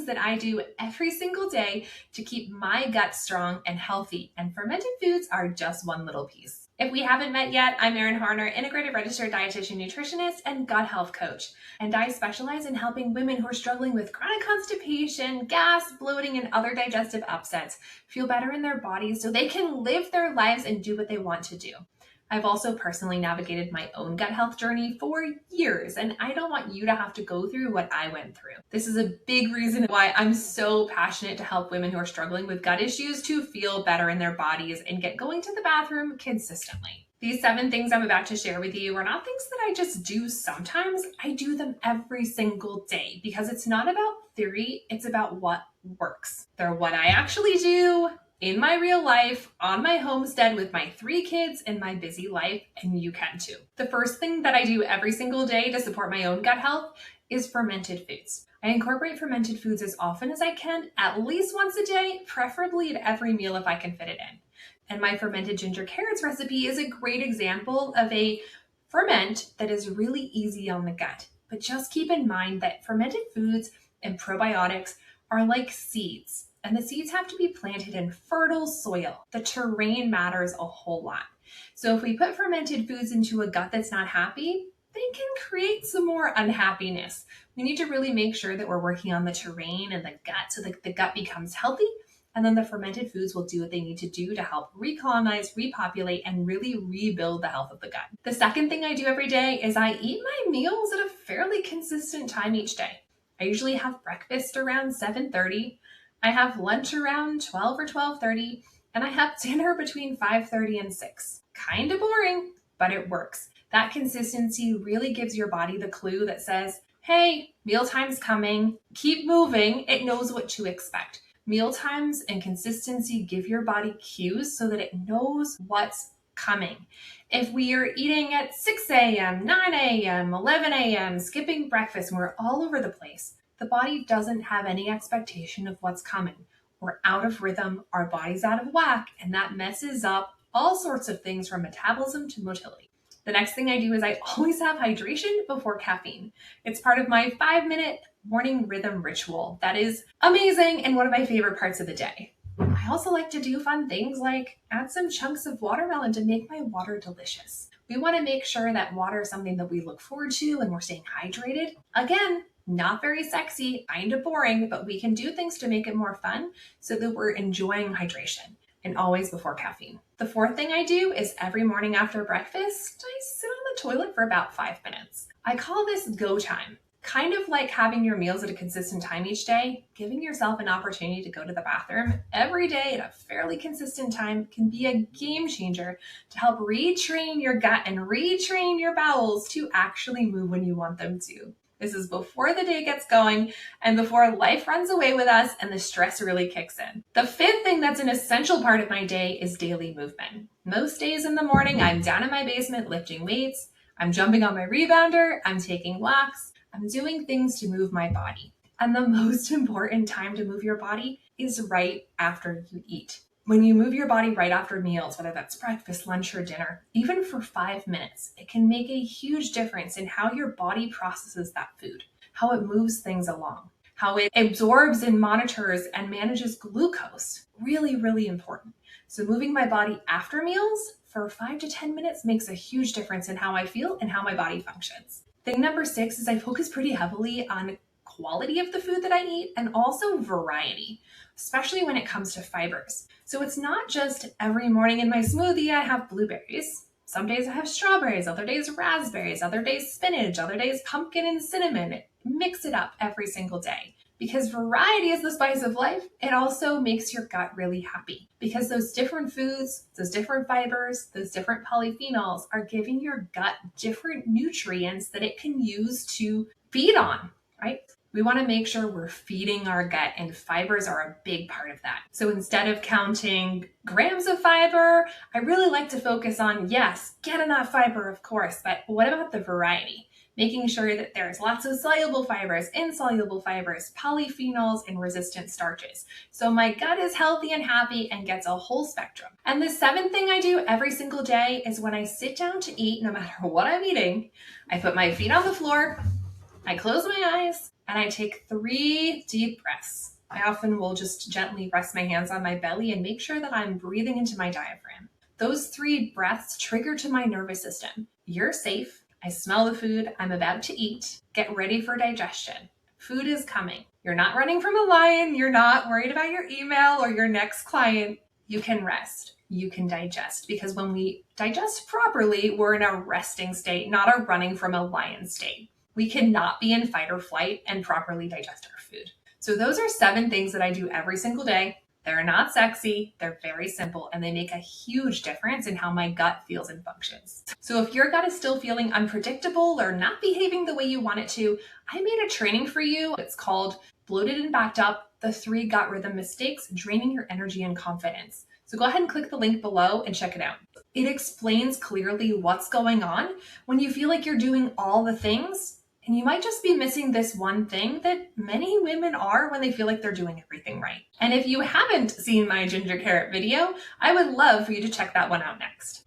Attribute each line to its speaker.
Speaker 1: things that I do every single day to keep my gut strong and healthy, and fermented foods are just one little piece. If we haven't met yet, I'm Erin Harner, integrated registered dietitian nutritionist and gut health coach, and I specialize in helping women who are struggling with chronic constipation, gas, bloating, and other digestive upsets feel better in their bodies so they can live their lives and do what they want to do. I've also personally navigated my own gut health journey for years, and I don't want you to have to go through what I went through. This is a big reason why I'm so passionate to help women who are struggling with gut issues to feel better in their bodies and get going to the bathroom consistently. These 7 things I'm about to share with you are not things that I just do sometimes. I do them every single day because it's not about theory, it's about what works. They're what I actually do in my real life, on my homestead with my 3 kids in my busy life, and you can too. The first thing that I do every single day to support my own gut health is fermented foods. I incorporate fermented foods as often as I can, at least once a day, preferably at every meal if I can fit it in. And my fermented ginger carrots recipe is a great example of a ferment that is really easy on the gut. But just keep in mind that fermented foods and probiotics are like seeds. And the seeds have to be planted in fertile soil. The terrain matters a whole lot. So if we put fermented foods into a gut that's not happy, they can create some more unhappiness. We need to really make sure that we're working on the terrain and the gut so that the gut becomes healthy. And then the fermented foods will do what they need to do to help recolonize, repopulate, and really rebuild the health of the gut. The second thing I do every day is I eat my meals at a fairly consistent time each day. I usually have breakfast around 7:30. I have lunch around 12 or 12:30, and I have dinner between 5:30 and 6. Kind of boring, but it works. That consistency really gives your body the clue that says, hey, mealtime's coming, keep moving, it knows what to expect. Mealtimes and consistency give your body cues so that it knows what's coming. If we are eating at 6 a.m., 9 a.m., 11 a.m., skipping breakfast, and we're all over the place, the body doesn't have any expectation of what's coming. We're out of rhythm, our body's out of whack, and that messes up all sorts of things from metabolism to motility. The next thing I do is I always have hydration before caffeine. It's part of my 5-minute morning rhythm ritual. That is amazing and one of my favorite parts of the day. I also like to do fun things like add some chunks of watermelon to make my water delicious. We want to make sure that water is something that we look forward to and we're staying hydrated. Again, not very sexy, kind of boring, but we can do things to make it more fun so that we're enjoying hydration, and always before caffeine. The fourth thing I do is every morning after breakfast, I sit on the toilet for about 5 minutes. I call this go time. Kind of like having your meals at a consistent time each day, giving yourself an opportunity to go to the bathroom every day at a fairly consistent time can be a game changer to help retrain your gut and retrain your bowels to actually move when you want them to. This is before the day gets going and before life runs away with us and the stress really kicks in. The fifth thing that's an essential part of my day is daily movement. Most days in the morning, I'm down in my basement lifting weights, I'm jumping on my rebounder, I'm taking walks, I'm doing things to move my body. And the most important time to move your body is right after you eat. When you move your body right after meals, whether that's breakfast, lunch, or dinner, even for 5 minutes, it can make a huge difference in how your body processes that food, how it moves things along, how it absorbs and monitors and manages glucose. Really, really important. So moving my body after meals for 5 to 10 minutes makes a huge difference in how I feel and how my body functions. Thing number 6 is I focus pretty heavily on quality of the food that I eat and also variety, especially when it comes to fibers. So it's not just every morning in my smoothie I have blueberries. Some days I have strawberries, other days raspberries, other days spinach, other days pumpkin and cinnamon. Mix it up every single day. Because variety is the spice of life, it also makes your gut really happy. Because those different foods, those different fibers, those different polyphenols are giving your gut different nutrients that it can use to feed on, right? We want to make sure we're feeding our gut, and fibers are a big part of that. So instead of counting grams of fiber, I really like to focus on, yes, get enough fiber, of course, but what about the variety? Making sure that there's lots of soluble fibers, insoluble fibers, polyphenols, and resistant starches. So my gut is healthy and happy and gets a whole spectrum. And the 7th thing I do every single day is when I sit down to eat, no matter what I'm eating, I put my feet on the floor, I close my eyes, and I take 3 deep breaths. I often will just gently rest my hands on my belly and make sure that I'm breathing into my diaphragm. Those 3 breaths trigger to my nervous system. You're safe. I smell the food I'm about to eat. Get ready for digestion. Food is coming. You're not running from a lion. You're not worried about your email or your next client. You can rest. You can digest, because when we digest properly, we're in a resting state, not a running from a lion state. We cannot be in fight or flight and properly digest our food. So those are 7 things that I do every single day. They're not sexy, they're very simple, and they make a huge difference in how my gut feels and functions. So if your gut is still feeling unpredictable or not behaving the way you want it to, I made a training for you. It's called Bloated and Backed Up, the 3 Gut Rhythm Mistakes, Draining Your Energy and Confidence. So go ahead and click the link below and check it out. It explains clearly what's going on when you feel like you're doing all the things, and you might just be missing this one thing that many women are when they feel like they're doing everything right. And if you haven't seen my ginger carrot video, I would love for you to check that one out next.